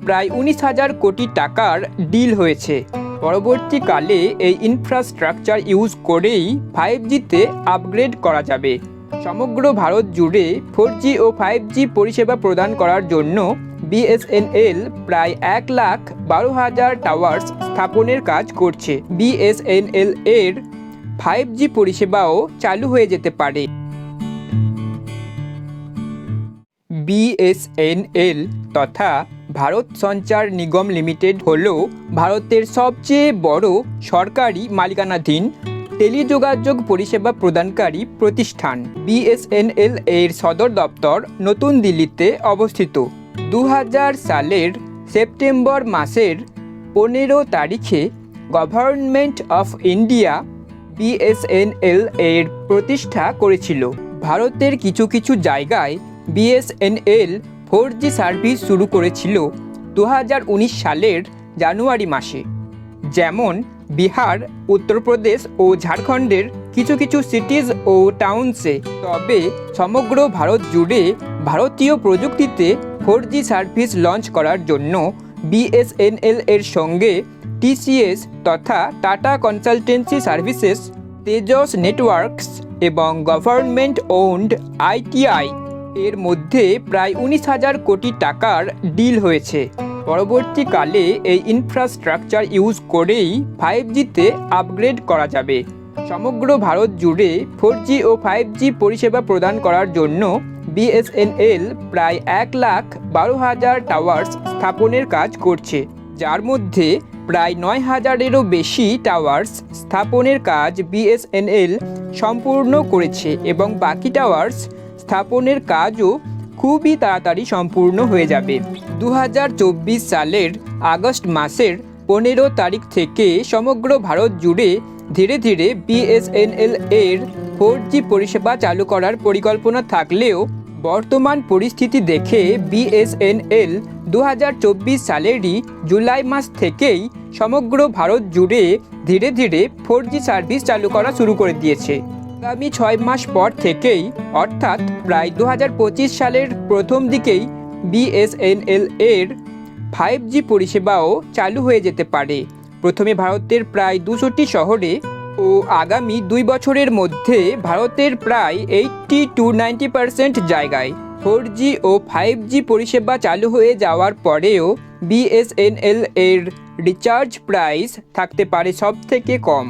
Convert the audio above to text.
প্রায় 19,000 কোটি টাকার ডিল হয়েছে। পরবর্তীকালে এই ইনফ্রাস্ট্রাকচার ইউজ করেই 5Gতে আপগ্রেড করা যাবে। সমগ্র ভারত জুড়ে 4G ও 5G পরিষেবা প্রদান করার জন্য বিএসএনএল প্রায় 1,12,000 টাওয়ার্স স্থাপনের কাজ করছে। বিএসএনএল এর 5G পরিষেবাও চালু হয়ে যেতে পারে। বিএসএনএল তথা ভারত সঞ্চার নিগম লিমিটেড হল ভারতের সবচেয়ে বড় সরকারি মালিকানাধীন টেলিযোগাযোগ পরিষেবা প্রদানকারী প্রতিষ্ঠান। বিএসএনএল এর সদর দপ্তর নতুন দিল্লিতে অবস্থিত। 2000 সালের সেপ্টেম্বর মাসের 15 তারিখে গভর্নমেন্ট অফ ইন্ডিয়া বিএসএনএল এর প্রতিষ্ঠা করেছিল। ভারতের কিছু কিছু জায়গায় বিএসএনএল 4G সার্ভিস শুরু করেছিল 2019 সালের জানুয়ারি মাসে, যেমন বিহার, উত্তরপ্রদেশ ও ঝাড়খণ্ডের কিছু কিছু সিটিজ ও টাউনসে। তবে সমগ্র ভারত জুড়ে ভারতীয় প্রযুক্তিতে 4G সার্ভিস লঞ্চ করার জন্য বিএসএনএল এর সঙ্গে টিসিএস তথা tata consultancy services, Tejas networks এবং গভর্নমেন্ট ওন্ড আইটিআই এর মধ্যে প্রায় 19,000 কোটি টাকার ডিল হয়েছে। পরবর্তীকালে এই ইনফ্রাস্ট্রাকচার ইউজ করেই 5Gতে আপগ্রেড করা যাবে। সমগ্র ভারত জুড়ে 4G ও 5G পরিষেবা প্রদান করার জন্য বিএসএনএল প্রায় 1,12,000 টাওয়ার্স স্থাপনের কাজ করছে, যার মধ্যে প্রায় 9,000-এরও বেশি টাওয়ার্স স্থাপনের কাজ বিএসএনএল সম্পূর্ণ করেছে এবং বাকি টাওয়ার্স স্থাপনের কাজও খুবই তাড়াতাড়ি সম্পূর্ণ হয়ে যাবে। 2024 সালের আগস্ট মাসের 15 তারিখ থেকে সমগ্র ভারত জুড়ে ধীরে ধীরে বিএসএনএল এর 4G পরিষেবা চালু করার পরিকল্পনা থাকলেও বর্তমান পরিস্থিতি দেখে বিএসএনএল 2024 সালেরই জুলাই মাস থেকেই সমগ্র ভারত জুড়ে ধীরে ধীরে 4G সার্ভিস চালু করা শুরু করে দিয়েছে। আগামী 6 মাস পর থেকেই অর্থাৎ প্রায় 2025 সালের প্রথম দিকেই বিএসএনএল এর 5G পরিষেবাও চালু হয়ে যেতে পারে। প্রথমে ভারতের প্রায় 200টি শহরে ও আগামী 2 বছরের মধ্যে ভারতের প্রায় 80-90% জায়গায় 4G ও 5G পরিষেবা চালু হয়ে যাওয়ার পরেও বিএসএনএল এর রিচার্জ প্রাইস থাকতে পারে সবথেকে কম।